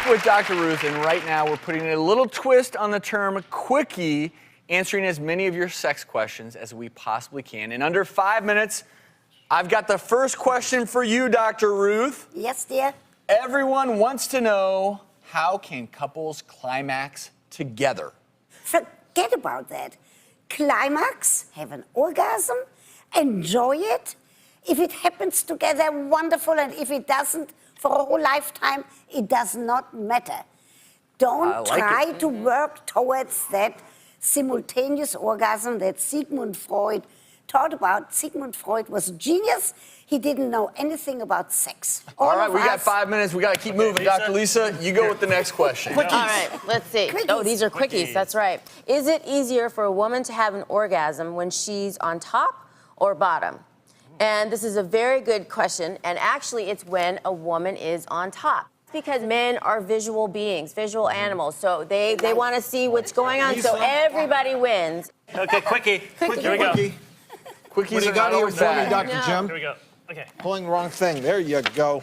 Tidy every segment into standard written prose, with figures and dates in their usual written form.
with Dr. Ruth, and right now we're putting a little twist on the term Quickie, answering as many of your sex questions as we possibly can. In under 5 minutes, I've got the first question for you, Dr. Ruth. Yes, dear. Everyone wants to know, how can couples climax together? Forget about that. Climax, have an orgasm, enjoy it. If it happens together, wonderful, and if it doesn't, for a whole lifetime, it does not matter. Don't try to work towards that simultaneous orgasm that Sigmund Freud taught about. Sigmund Freud was a genius. He didn't know anything about sex. All right, we got 5 minutes. We got to keep moving. Lisa. Dr. Lisa, you go with the next question. All right, let's see. Quickies. Oh, these are quickies. Quickies. That's right. Is it easier for a woman to have an orgasm when she's on top or bottom? And this is a very good question. And actually, it's when a woman is on top. Because men are visual beings, visual animals. So they want to see what's going on. So everybody wins. Okay, Quickie. Here we go. Quickies What do are you got not here always for me, bad. Dr. No. Jim? Here we go. Okay. Pulling the wrong thing. There you go.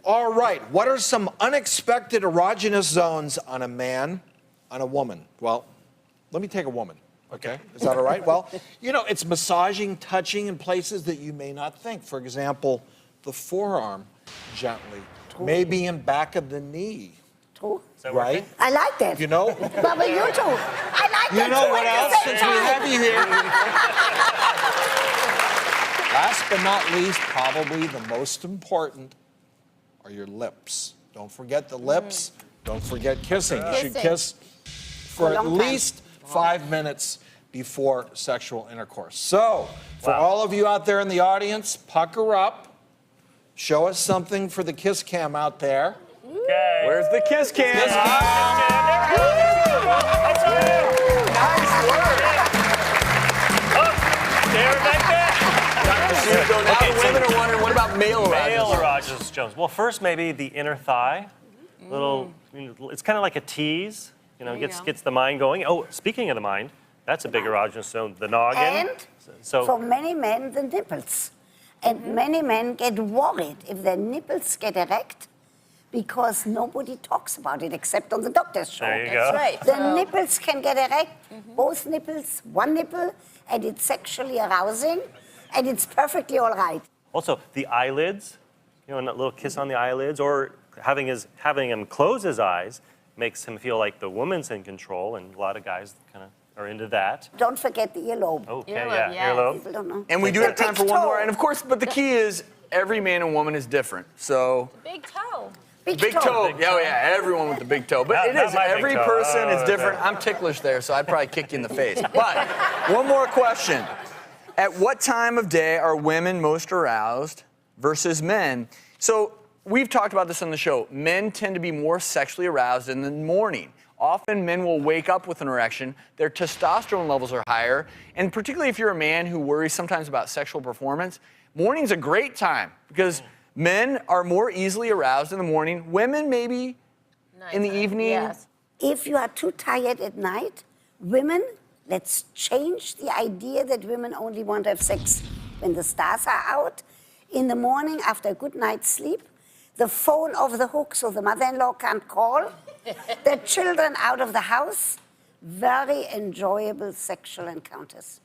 All right. What are some unexpected erogenous zones on a man, on a woman? Well, let me take a woman. Okay. Is that all right? Well, you know, it's massaging, touching in places that you may not think. For example, the forearm gently, maybe in back of the knee, True. Is that right? working? I like that. You know? Baba, you too. I like You that know too what at else? the same Since we time. have you here. Last but not least, probably the most important are your lips. Don't forget the lips. Don't forget kissing. You should Kissing. kiss for A at long time. least 5 minutes before sexual intercourse. So, for all of you out there in the audience, pucker up. Show us something for the kiss cam out there. Okay. Where's the kiss cam? There we go. That's right. Nice work. Oh, there, back there. So now Okay, the women are wondering, what about male Male erogenous? erogenous zones. Well, first maybe the inner thigh. Little, it's kind of like a tease. You know, gets the mind going. Oh, speaking of the mind, that's a big erogenous zone. The noggin. And So for many men, the nipples. And many men get worried if their nipples get erect because nobody talks about it except on the doctor's show. there you That's go. right. The nipples can get erect, both nipples, one nipple, and it's sexually arousing, and it's perfectly all right. Also, the eyelids. You know, a little kiss on the eyelids, or having him close his eyes makes him feel like the woman's in control, and a lot of guys kind of are into that. Don't forget the earlobe. Okay, Earlobe, yeah, yes. earlobe. People don't know. And we do The have time big for one toe. more. And of course, but the key is every man and woman is different. So Big toe. big toe. Big Yeah, toe. yeah, everyone with the big toe. But Not- it not is, my big every toe. person Oh, is different. I'm ticklish there, so I'd probably kick you in the face. But one more question. At what time of day are women most aroused versus men? So we've talked about this on the show. Men tend to be more sexually aroused in the morning. Often men will wake up with an erection, their testosterone levels are higher, and particularly if you're a man who worries sometimes about sexual performance, morning's a great time because men are more easily aroused in the morning. Women maybe in the evening. Yes. If you are too tired at night, women, let's change the idea that women only want to have sex when the stars are out. In the morning, after a good night's sleep, the phone off the hook so the mother-in-law can't call, the children out of the house, very enjoyable sexual encounters.